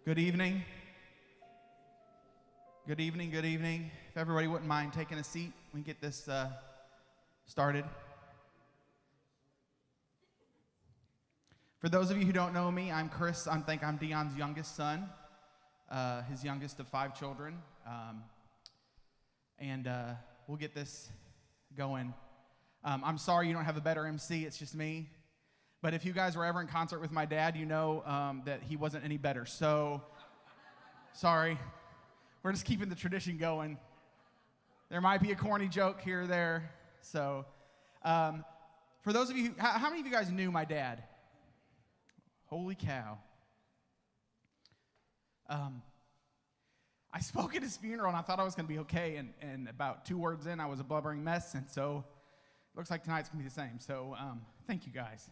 Good evening. Good evening, good evening. If everybody wouldn't mind taking a seat, we can get this started. For those of you who don't know me, I'm Chris. Unthank. I'm Deon's youngest son, his youngest of 5 children. And we'll get this going. I'm sorry you don't have a better MC, it's just me. But if you guys were ever in concert with my dad, you know that he wasn't any better. So, sorry. We're just keeping the tradition going. There might be a corny joke here or there. So, for those of you, how many of you guys knew my dad? Holy cow. I spoke at his funeral, and I thought I was going to be okay. And about 2 words in, I was a blubbering mess. And so, it looks like tonight's going to be the same. So, thank you guys.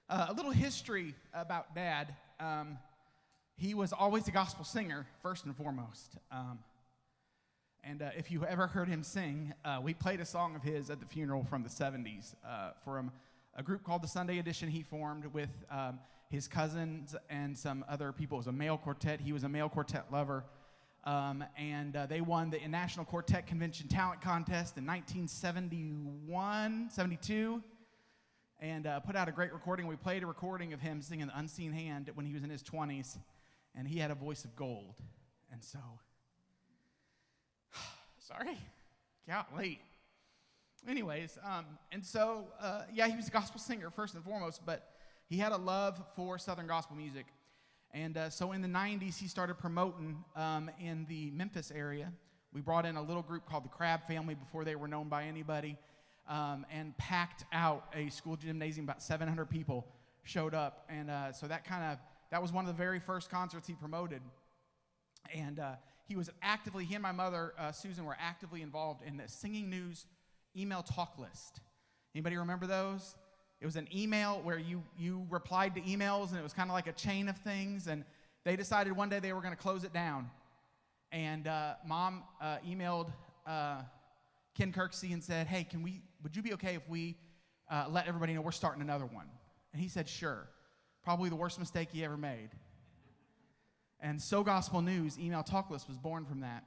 A little history about Dad. He was always a gospel singer, first and foremost. And if you ever heard him sing, we played a song of his at the funeral from the 70s from a group called the Sunday Edition he formed with his cousins and some other people. It was a male quartet. He was a male quartet lover. And they won the National Quartet Convention Talent Contest in 1971, 72. And put out a great recording. We played a recording of him singing The Unseen Hand when he was in his 20s, and he had a voice of gold. And so, sorry, golly. Anyways, yeah, he was a gospel singer first and foremost, but he had a love for Southern gospel music. And so in the 90s, he started promoting in the Memphis area. We brought in a little group called the Crab Family before they were known by anybody. And packed out a school gymnasium. About 700 people showed up, and so that was one of the very first concerts he promoted. And he and my mother, Susan, were actively involved in the Singing News email talk list. Anybody remember those? It was an email where you replied to emails, and it was kind of like a chain of things, and they decided one day they were going to close it down. And Mom emailed Ken Kirksey and said, hey, would you be okay if we let everybody know we're starting another one? And he said, sure. Probably the worst mistake he ever made. And So Gospel News email talk list was born from that.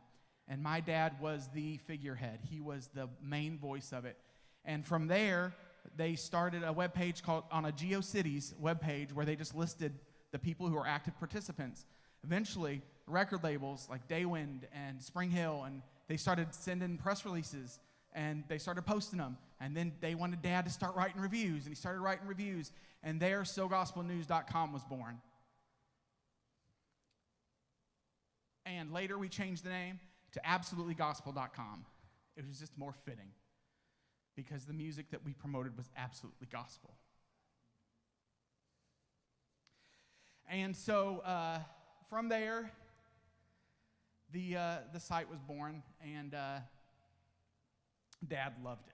And my dad was the figurehead. He was the main voice of it. And from there, they started a webpage called, on a GeoCities webpage, where they just listed the people who are active participants. Eventually, record labels like Daywind and Spring Hill, and they started sending press releases, and they started posting them. And then they wanted Dad to start writing reviews, and he started writing reviews. And there, SoGospelNews.com was born. And later, we changed the name to AbsolutelyGospel.com. It was just more fitting, because the music that we promoted was absolutely gospel. And so, from there, the site was born, and Dad loved it.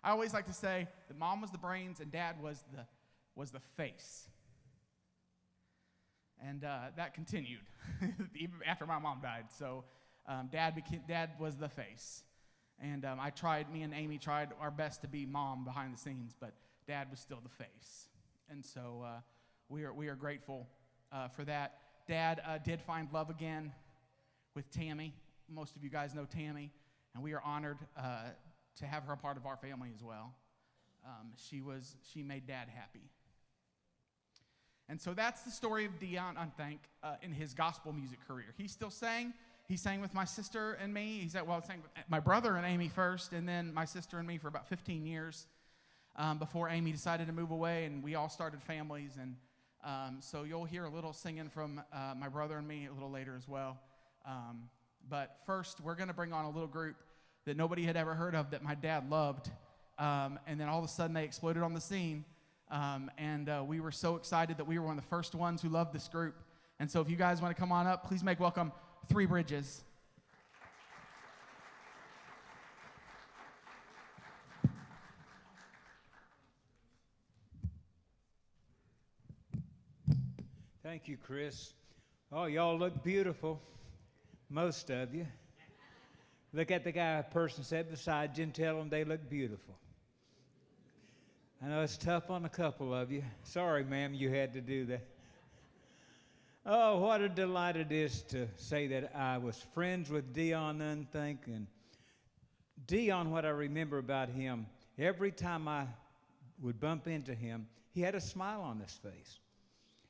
I always like to say that Mom was the brains and Dad was the face. And that continued even after my mom died. So Dad was the face. And me and Amy tried our best to be Mom behind the scenes, but Dad was still the face. And so we are grateful for that. Dad did find love again with Tammy. Most of you guys know Tammy, and we are honored to have her a part of our family as well. She made Dad happy. And so that's the story of Deon Unthank in his gospel music career. He still sang. He sang with my sister and me. He sang with my brother and Amy first, and then my sister and me for about 15 years before Amy decided to move away, and we all started families. And so you'll hear a little singing from my brother and me a little later as well. But first, we're going to bring on a little group that nobody had ever heard of that my dad loved. And then all of a sudden, they exploded on the scene. And we were so excited that we were one of the first ones who loved this group. And so if you guys want to come on up, please make welcome Three Bridges. Thank you, Chris. Oh, y'all look beautiful. Most of you. Look at the person sat beside you and tell them they look beautiful. I know it's tough on a couple of you. Sorry, ma'am, you had to do that. Oh, what a delight it is to say that I was friends with Deon Unthank. And Deon, what I remember about him, every time I would bump into him, he had a smile on his face.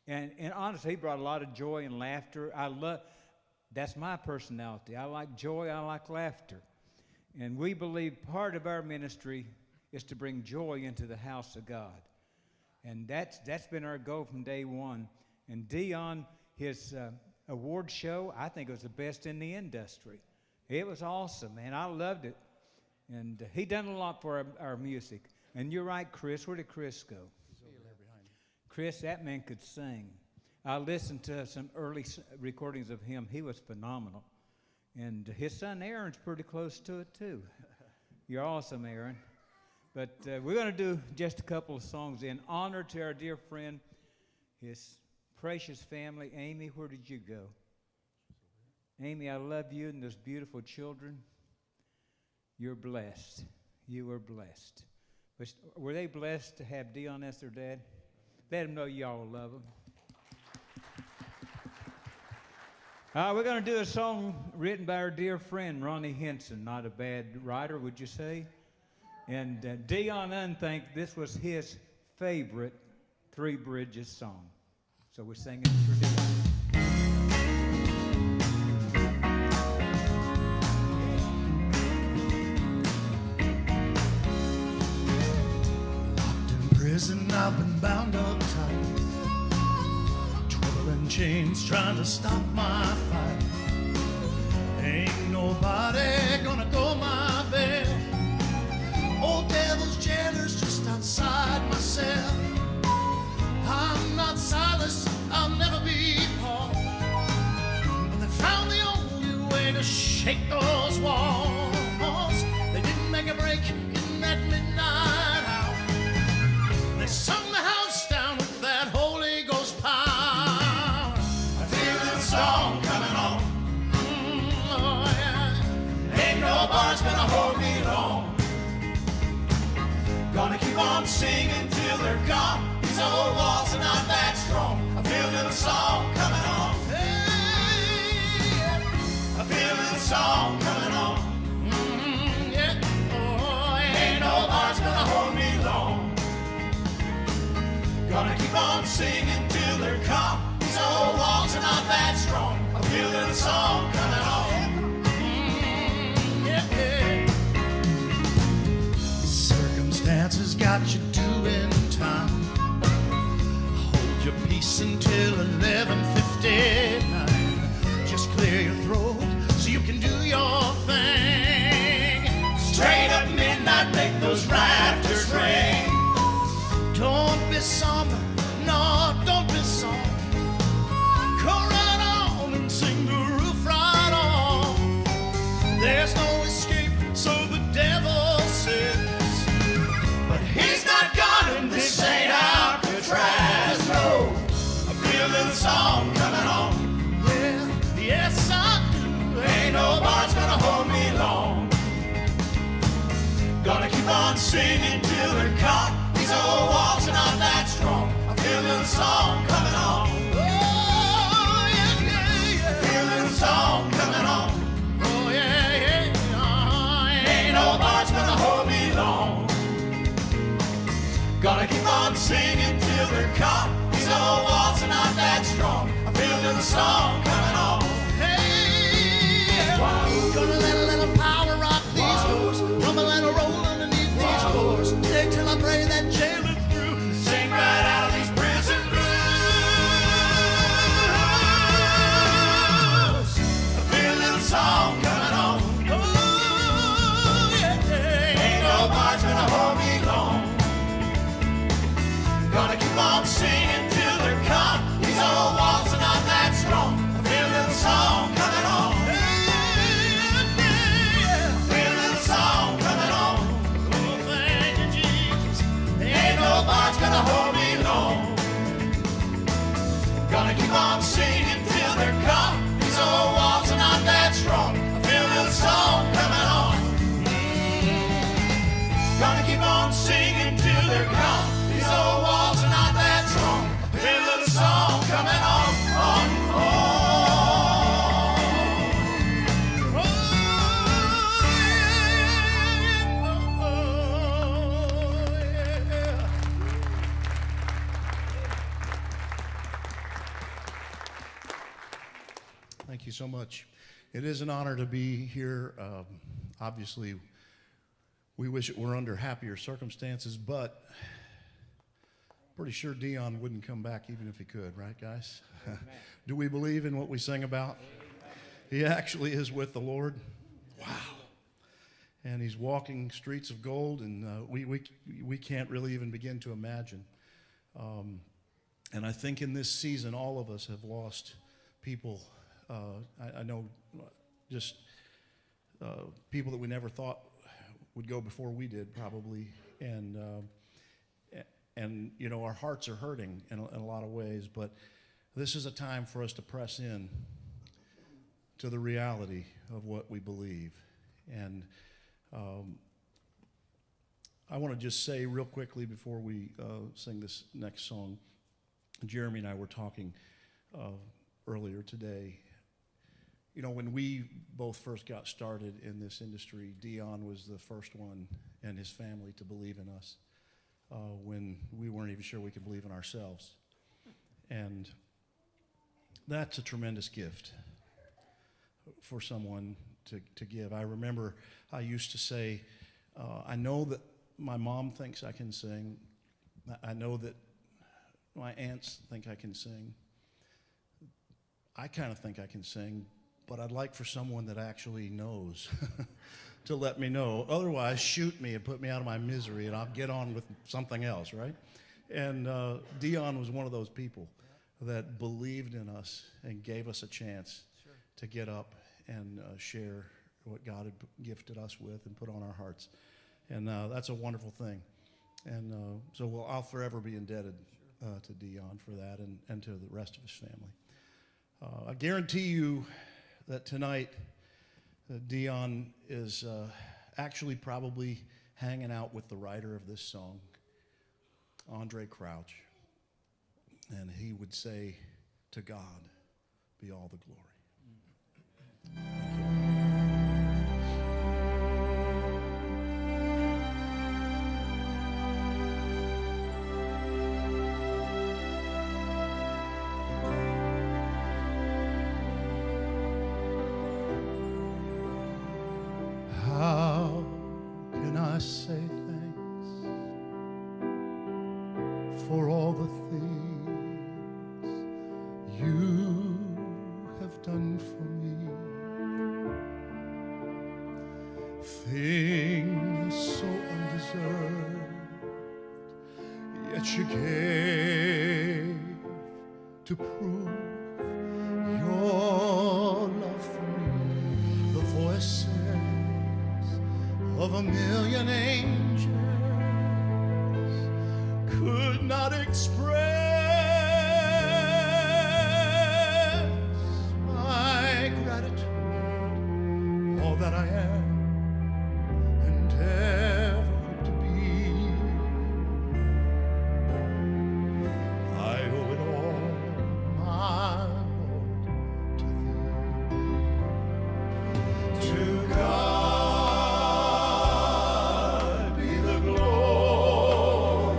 And honestly, he brought a lot of joy and laughter. That's my personality. I like joy, I like laughter. And we believe part of our ministry is to bring joy into the house of God. And that's been our goal from day one. And Deon, his award show, I think it was the best in the industry. It was awesome, man. I loved it. And he done a lot for our music. And you're right, Chris. Where did Chris go? He's over there behind you. Chris, that man could sing. I listened to some early recordings of him. He was phenomenal. And his son Aaron's pretty close to it, too. You're awesome, Aaron. But we're going to do just a couple of songs in honor to our dear friend, his precious family. Amy, where did you go? Amy, I love you and those beautiful children. You're blessed. You were blessed. But were they blessed to have Deon as their dad? Let them know y'all love them. We're going to do a song written by our dear friend, Ronnie Henson. Not a bad writer, would you say? And Deon Unthank, this was his favorite Three Bridges song. So we're singing for Deon. Locked in prison, I've been bound up tight, twirling chains, trying to stop my fight. Ain't nobody gonna go my bail. Old devil's jailer's just outside my cell. I'm not Silas, I'll never be Paul, but they found the only way to shake those walls. They didn't make a break in that midnight hour. They sung the house down with that Holy Ghost power. I feel that song coming on. Oh yeah. Ain't no bar's gonna hold me long. Gonna keep on singing till they're gone. These old walls are not that strong. I feel a little song coming on. Hey, I feel a little song coming on. Yeah. Oh, ain't no bar's gonna hold me long. Gonna keep on singing till they're gone. These old walls are not that strong. I feel a little song coming on. Circumstances got you doing time. Hold your peace until 11:59. Just clear your throat so you can do your thing. Straight up midnight, make those rafters ring. Don't be somber, no, don't be somber. Go right on and sing the roof right off. There's no escape, so the devil says. But he's not gone and this ain't Alcatraz, no. I feel a little song coming on. Yeah, yes I do. Ain't no bar's gonna hold me long. Gonna keep on singing till they're caught. These old walls are not that strong. I feel a little song coming on. Oh, yeah. on singing till they're caught. These old walls are not that strong. I feel a little song coming on. Hey, gonna let a little power rock these doors. Rumble and roll underneath these floors. Stay till I pray that jailer through. Sing right out of these prison blues. I feel a little song coming on. Oh, yeah. Ain't no bar's gonna hold me long. Gonna keep on singing till they're caught. These old walls are not that strong. I feel a little song coming on. Feel a little song coming on. Oh, thank you, Jesus. Ain't no bar's gonna hold me long. Gonna keep on singing till they're caught. These old walls are not that strong. I feel a little song coming on. Gonna keep on singing till they're caught. These old walls are not that strong. Feel a little song coming on, on, on. Oh, yeah. Thank you so much. It is an honor to be here. Obviously, we wish it were under happier circumstances, but pretty sure Deon wouldn't come back even if he could, right, guys? Do we believe in what we sing about? He actually is with the Lord. Wow. And he's walking streets of gold, and we can't really even begin to imagine. And I think in this season, all of us have lost people. I know just people that we never thought would go before we did, probably. And you know, our hearts are hurting in a lot of ways, but this is a time for us to press in to the reality of what we believe. And I want to just say real quickly before we sing this next song, Jeremy and I were talking earlier today. You know, when we both first got started in this industry, Deon was the first one and his family to believe in us. When we weren't even sure we could believe in ourselves. And that's a tremendous gift for someone to give. I remember I used to say, I know that my mom thinks I can sing. I know that my aunts think I can sing. I kind of think I can sing, but I'd like for someone that actually knows to let me know. Otherwise, shoot me and put me out of my misery, and I'll get on with something else, right? And Deon was one of those people that believed in us and gave us a chance to get up and share what God had gifted us with and put on our hearts. And that's a wonderful thing. And so I'll forever be indebted to Deon for that and to the rest of his family. I guarantee you that tonight, Deon is actually probably hanging out with the writer of this song, Andre Crouch, and he would say, "To God be all the glory." How can I say thanks for all the things you have done for me? Things so undeserved, yet you gave to prove your love for me. The voices of a million angels could not express my gratitude, all that I am and ever hope to be. I owe it all, my Lord, to thee. To God be the glory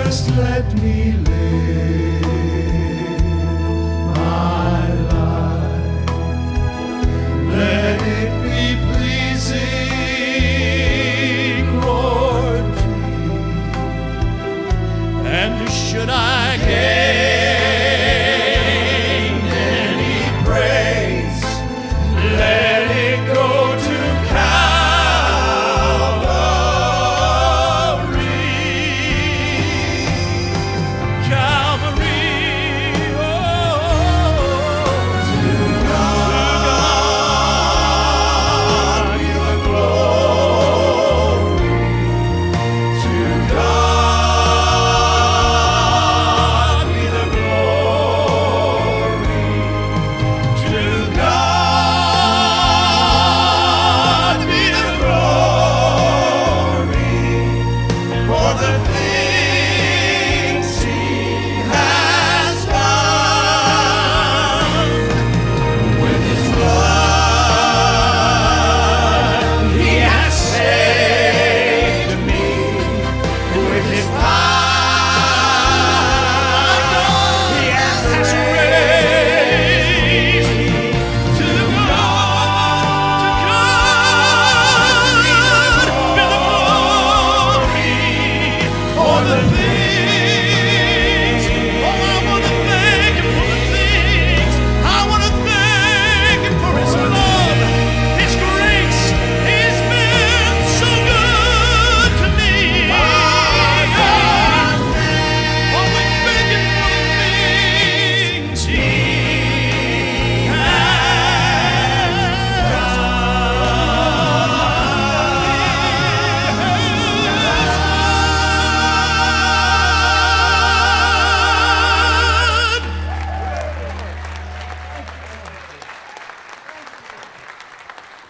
Just let me live my life. Let it be pleasing, Lord, to you. And should I gain any praise, let it go to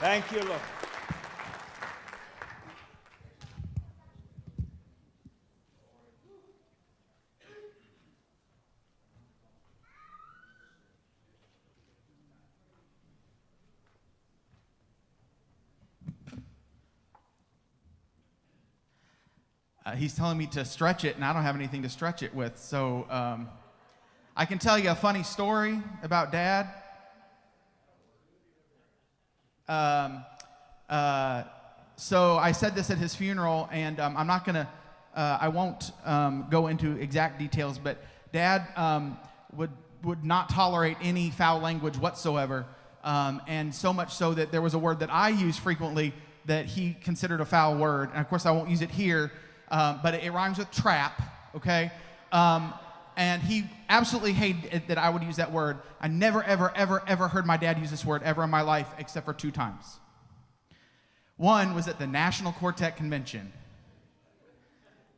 Thank you, Lord. He's telling me to stretch it, and I don't have anything to stretch it with. So I can tell you a funny story about Dad. So I said this at his funeral, and I'm not gonna, I won't go into exact details, but Dad would not tolerate any foul language whatsoever, and so much so that there was a word that I use frequently that he considered a foul word, and of course I won't use it here, but it rhymes with trap, okay? And he absolutely hated that I would use that word. I never, ever, ever, ever heard my dad use this word ever in my life, except for 2 times. One was at the National Quartet Convention.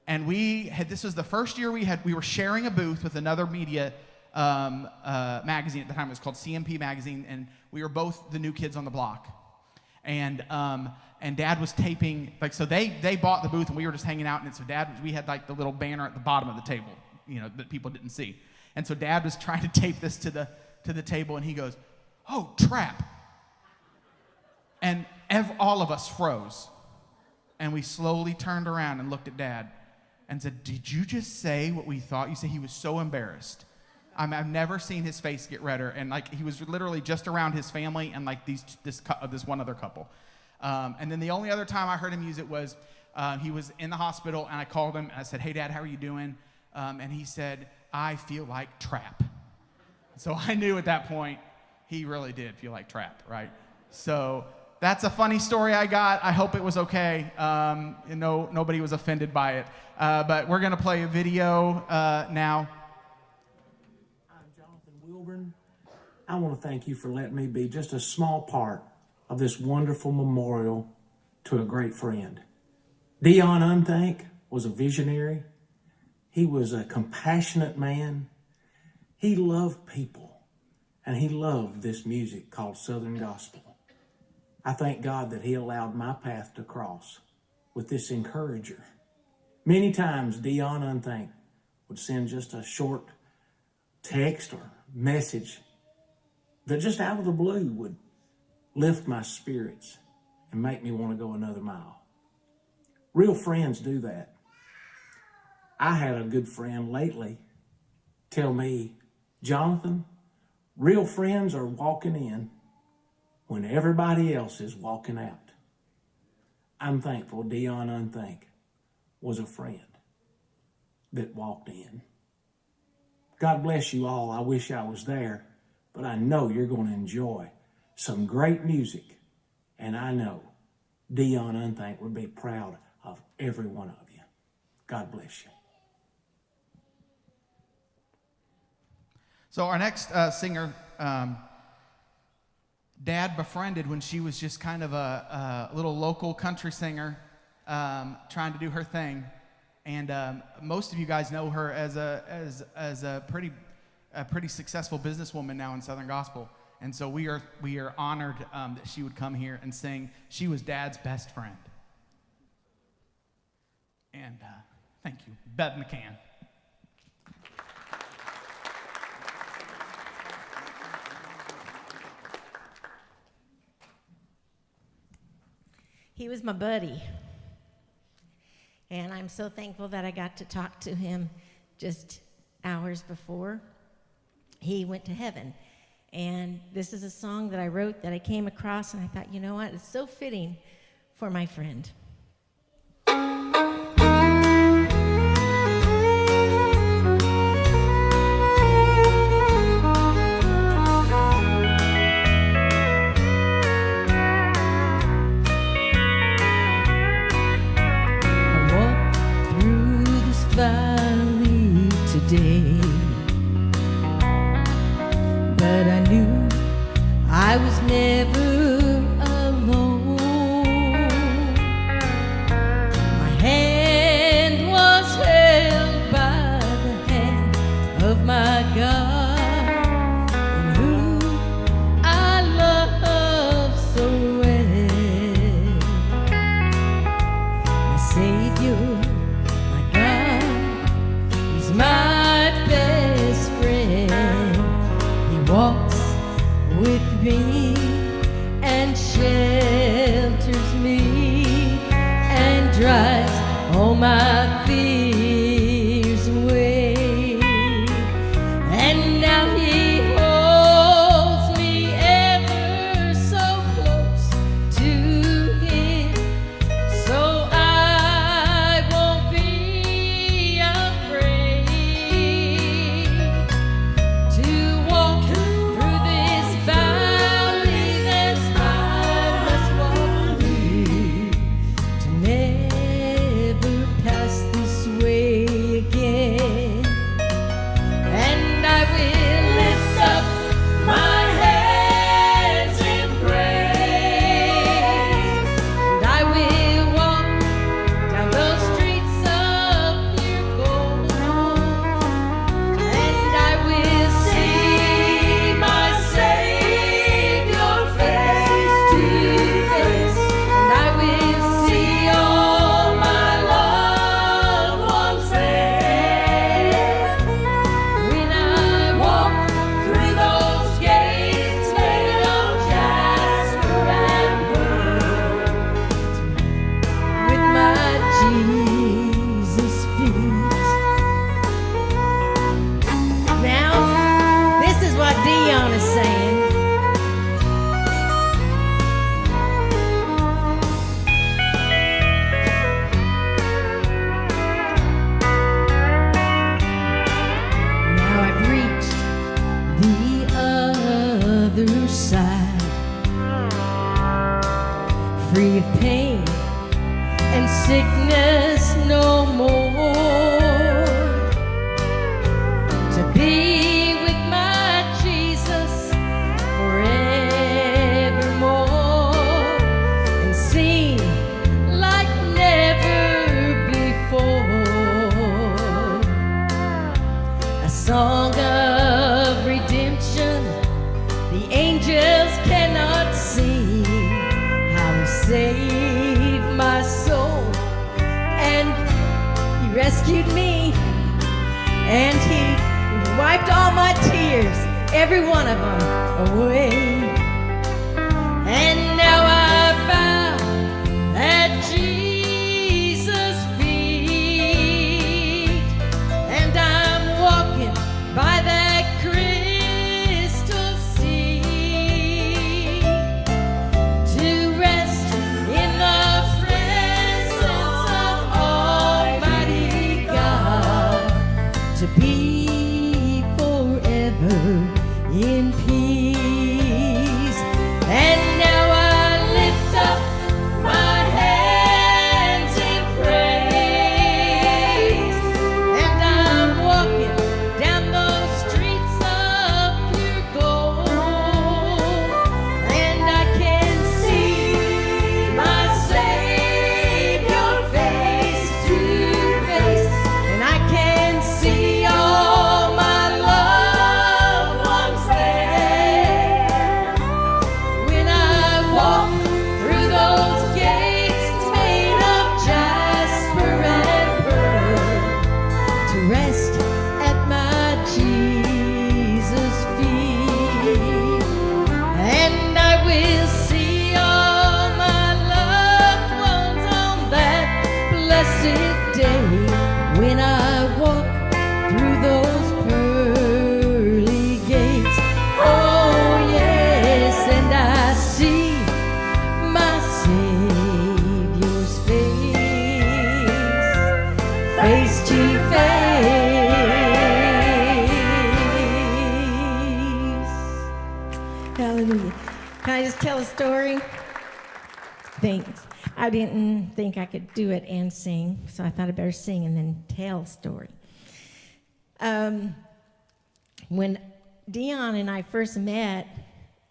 And this was the first year we were sharing a booth with another media magazine at the time. It was called CMP Magazine, and we were both the new kids on the block. And Dad was taping, like, so they bought the booth and we were just hanging out, and so we had like the little banner at the bottom of the table, you know, that people didn't see. And so Dad was trying to tape this to the table, and he goes, "Oh, trap." And all of us froze. And we slowly turned around and looked at Dad and said, "Did you just say what we thought you said?" He was so embarrassed. I've never seen his face get redder, and like he was literally just around his family and like this one other couple. And then the only other time I heard him use it was he was in the hospital, and I called him and I said, "Hey Dad, how are you doing?" And he said, "I feel like trap." So I knew at that point he really did feel like trap, right? So that's a funny story I got. I hope it was okay. Nobody was offended by it. But we're gonna play a video now. I want to thank you for letting me be just a small part of this wonderful memorial to a great friend. Deon Unthank was a visionary. He was a compassionate man. He loved people, and he loved this music called Southern Gospel. I thank God that he allowed my path to cross with this encourager. Many times Deon Unthank would send just a short text or message that just out of the blue would lift my spirits and make me want to go another mile. Real friends do that. I had a good friend lately tell me, Jonathan, real friends are walking in when everybody else is walking out. I'm thankful Deon Unthank was a friend that walked in. God bless you all. I wish I was there, but I know you're going to enjoy some great music, and I know Deon Unthank would be proud of every one of you. God bless you. So our next singer, Dad befriended when she was just kind of a little local country singer trying to do her thing. And most of you guys know her as a pretty successful businesswoman now in Southern Gospel. And so we are honored that she would come here and sing. She was Dad's best friend. And thank you, Bev McCann. He was my buddy. And I'm so thankful that I got to talk to him just hours before he went to heaven. And this is a song that I wrote that I came across, and I thought, you know what? It's so fitting for my friend. But I knew I was never alone. My hand was held by the hand of my God, and who I love so well. My Savior, my God, He's my best friend. He walks with me and shelters me and drives all my fears away. And now He holds me ever so close to Him, so I won't be afraid to walk through this valley. There's I must walk through to never pass this way again. And I will lift up my hands in praise, and I will walk down those streets of pure gold, and I will see my Savior face to face, and I will see all my loved ones there. When I walk through those gates made of jasper and pearl, with my Jesus' feet. Now, this is what Deon is saying. Now I've reached the other side, free of pain and sickness no more, to be with my Jesus forevermore, and sing like never before, a song of redemption the angels cannot sing. How He saved my soul, and He rescued me, and He wiped all my tears, every one of them, away. And now I bow at Jesus' feet, to be forever in peace. And now I lift up my hands in praise, and I'm walking down those streets of pure gold, and I can see my Savior face to face, and I can see all my loved ones there. When I walk through those gates made of jasper and pearl, to rest at my Jesus' feet, and I will see all my loved ones on that blessed day, when I walk through those pearly gates. Oh yes, and I see my Savior's face to face. Hallelujah. Can I just tell a story? Thanks. I didn't think I could do it and sing, so I thought I'd better sing and then tell a story. When Deon and I first met,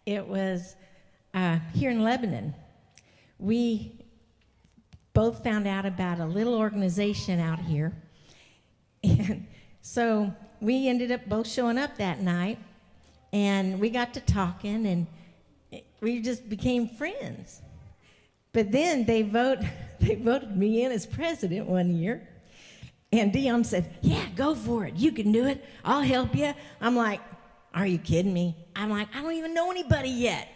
it was here in Lebanon. We both found out about a little organization out here. And so we ended up both showing up that night, and we got to talking, and we just became friends. But then they voted me in as president one year. And Deon said, yeah, go for it. You can do it. I'll help you. I'm like, are you kidding me? I'm like, I don't even know anybody yet.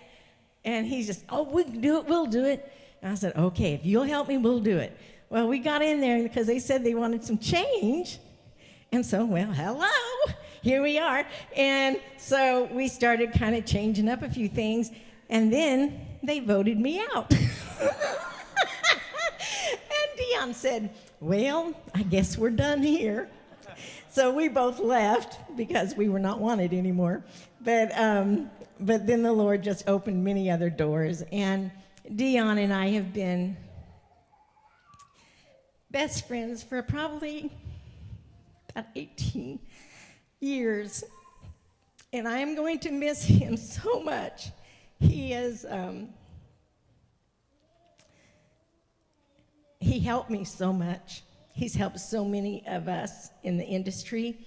And he's just, oh, we can do it. We'll do it. And I said, okay, if you'll help me, we'll do it. Well, we got in there because they said they wanted some change. And so, well, hello, here we are. And so we started kind of changing up a few things. And then they voted me out. And Deon said, well, I guess we're done here. So we both left because we were not wanted anymore. But then the Lord just opened many other doors. And Deon and I have been best friends for probably about 18 years. And I am going to miss him so much. He is... He helped me so much. He's helped so many of us in the industry.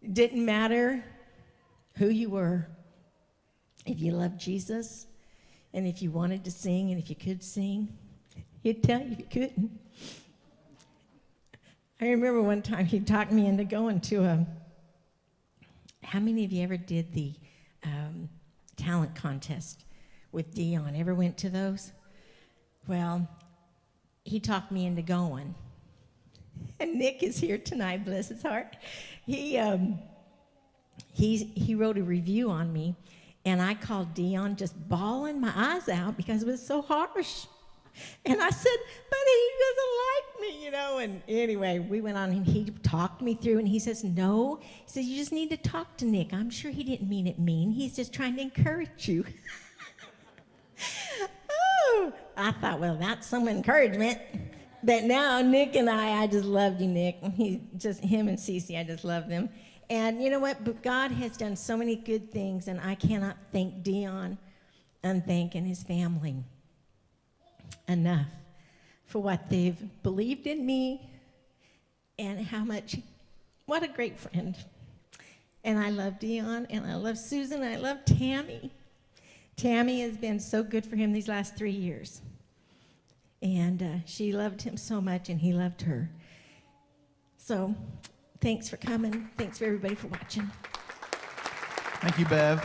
It didn't matter who you were. If you loved Jesus, and if you wanted to sing, and if you could sing, he'd tell you if you couldn't. I remember one time he talked me into going to a... How many of you ever did the talent contest with Deon? Ever went to those? Well, he talked me into going. And Nick is here tonight, bless his heart. He wrote a review on me, and I called Deon just bawling my eyes out because it was so harsh. And I said, but he doesn't like me, you know. And anyway, we went on, and he talked me through, and he says, no. He says, you just need to talk to Nick. I'm sure he didn't mean it mean. He's just trying to encourage you. I thought, well, that's some encouragement. But now Nick and I just love you, Nick. Him and Cece, I just love them. And you know what? But God has done so many good things, and I cannot thank Deon, Unthank, and his family enough for what they've believed in me and what a great friend. And I love Deon, and I love Susan, and I love Tammy. Tammy has been so good for him these last 3 years. And she loved him so much, and he loved her. So thanks for coming. Thanks for everybody for watching. Thank you, Bev.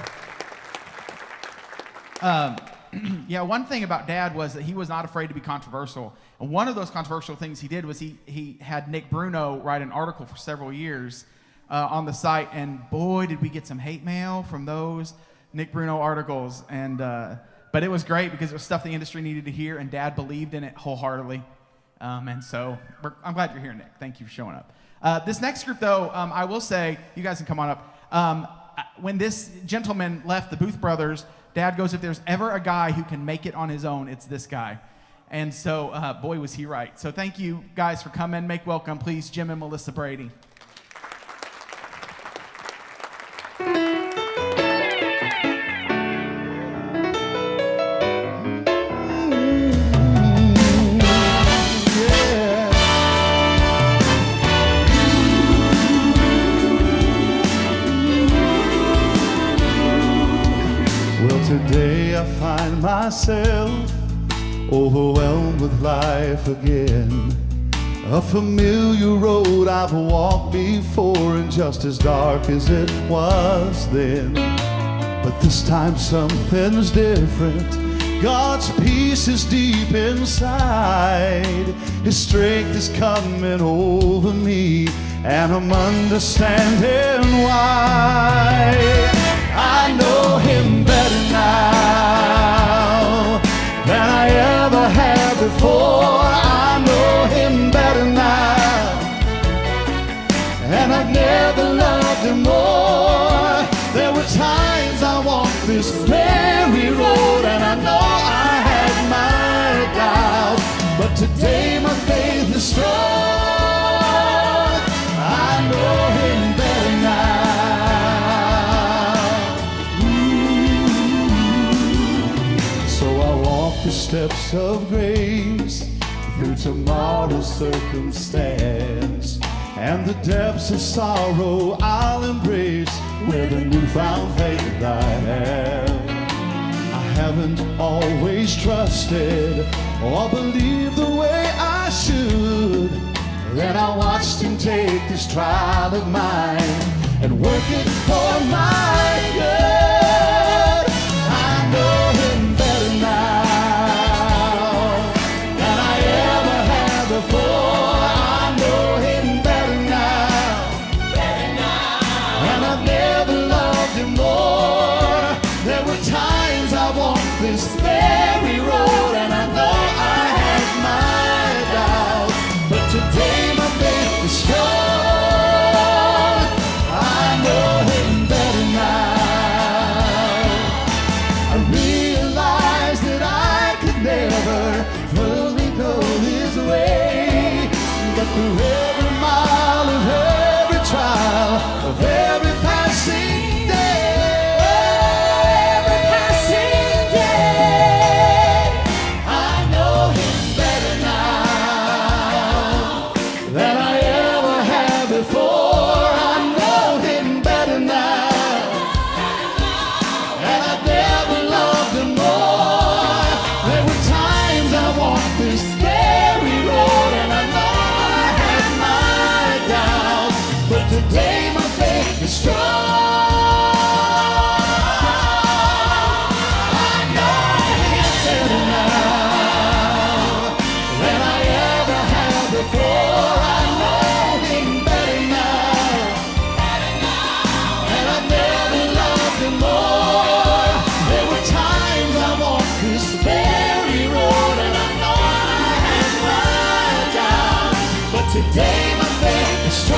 Yeah, one thing about Dad was that he was not afraid to be controversial. And one of those controversial things he did was he had Nick Bruno write an article for several years on the site, and boy, did we get some hate mail from those Nick Bruno articles. And but it was great because it was stuff the industry needed to hear, and Dad believed in it wholeheartedly. And so I'm glad you're here, Nick. Thank you for showing up. This next group, though, I will say, you guys can come on up. When this gentleman left the Booth Brothers, Dad goes, if there's ever a guy who can make it on his own, it's this guy. And so, boy, was he right. So thank you guys for coming. Make welcome, please, Jim and Melissa Brady. Today I find myself overwhelmed with life again. A familiar road I've walked before, and just as dark as it was then. But this time something's different. God's peace is deep inside. His strength is coming over me, and I'm understanding why. I know him better now than I ever had before. I know him better now, and I've never loved him more. There were times I walked this very road, and I know I had my doubts, but today my faith is strong. I know him better now. The steps of grace through tomorrow's circumstance, and the depths of sorrow I'll embrace with a newfound faith I have. I haven't always trusted or believed the way I should. Then I watched him take this trial of mine and work it for my good. I know him better now before. I know him better now, and I've never loved him more. There were times I walked this very road, and I know I had my doubts, but today my faith is strong. I know him better now. I realized that I could never fully know his way. But through every mile of every trial of every passing day, I know him better now than I ever had before. I know him better now, and I've never loved him more. There were times I walked this very road, and I know but today my faith is strong. I know him better now than I ever had before. I know him better now, and I've never loved him more. There were times I walked this very road, and I know I had my doubts, but today my faith is strong.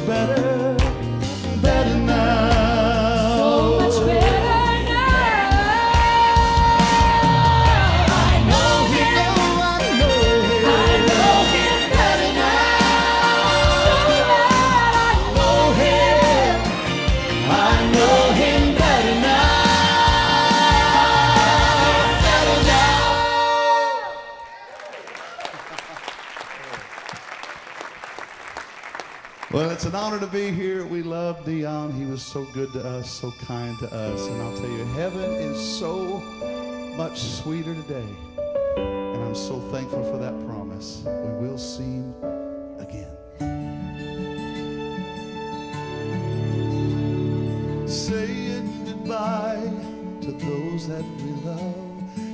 Better, better now. So much better now. I know him. Oh, I know him. I know him better now. So glad I know him. I know him better now. Better now. Well, it's an honor to be here. We love Deon. He was so good to us, so kind to us. And I'll tell you, heaven is so much sweeter today. And I'm so thankful for that promise. We will see him again. Saying goodbye to those that we love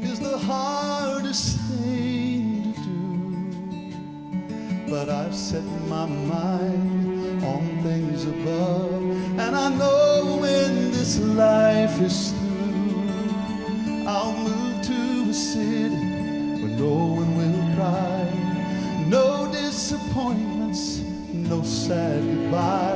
is the hardest thing to do. But I've set my mind on things above, and I know when this life is through, sad goodbye.